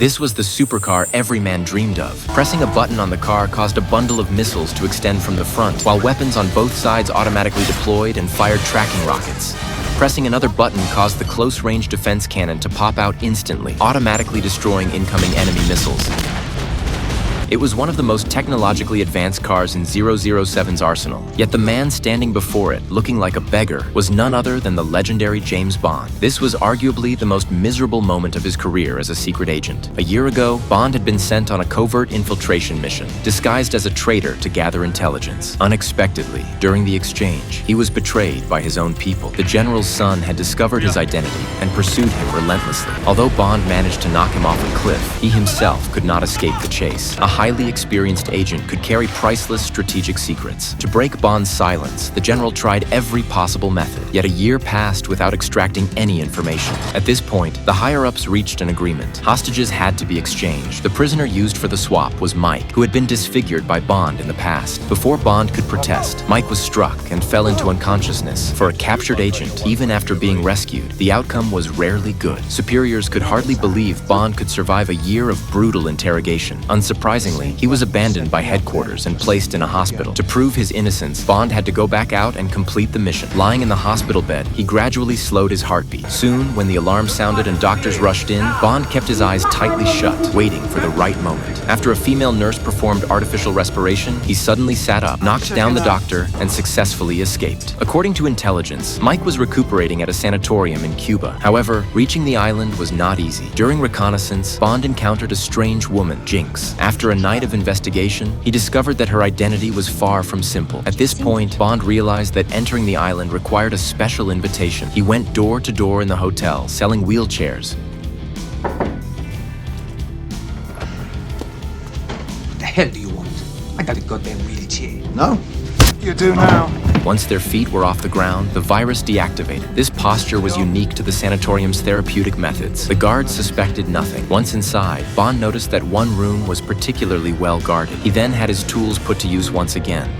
This was the supercar every man dreamed of. Pressing a button on the car caused a bundle of missiles to extend from the front, while weapons on both sides automatically deployed and fired tracking rockets. Pressing another button caused the close-range defense cannon to pop out instantly, automatically destroying incoming enemy missiles. It was one of the most technologically advanced cars in 007's arsenal. Yet the man standing before it, looking like a beggar, was none other than the legendary James Bond. This was arguably the most miserable moment of his career as a secret agent. A year ago, Bond had been sent on a covert infiltration mission, disguised as a traitor to gather intelligence. Unexpectedly, during the exchange, he was betrayed by his own people. The general's son had discovered his identity and pursued him relentlessly. Although Bond managed to knock him off a cliff, he himself could not escape the chase. A highly experienced agent could carry priceless strategic secrets. To break Bond's silence, the general tried every possible method, yet a year passed without extracting any information. At this point, the higher-ups reached an agreement. Hostages had to be exchanged. The prisoner used for the swap was Mike, who had been disfigured by Bond in the past. Before Bond could protest, Mike was struck and fell into unconsciousness. For a captured agent, even after being rescued, the outcome was rarely good. Superiors could hardly believe Bond could survive a year of brutal interrogation. Unsurprisingly, he was abandoned by headquarters and placed in a hospital. To prove his innocence, Bond had to go back out and complete the mission. Lying in the hospital bed, he gradually slowed his heartbeat. Soon, when the alarm sounded and doctors rushed in, Bond kept his eyes tightly shut, waiting for the right moment. After a female nurse performed artificial respiration, he suddenly sat up, knocked down the doctor, and successfully escaped. According to intelligence, Mike was recuperating at a sanatorium in Cuba. However, reaching the island was not easy. During reconnaissance, Bond encountered a strange woman, Jinx. After a night of investigation, he discovered that her identity was far from simple. At this point, Bond realized that entering the island required a special invitation. He went door to door in the hotel, selling wheelchairs. What the hell do you want? I got a goddamn wheelchair. No? You do now. Once their feet were off the ground, the virus deactivated. This posture was unique to the sanatorium's therapeutic methods. The guards suspected nothing. Once inside, Bond noticed that one room was particularly well guarded. He then had his tools put to use once again.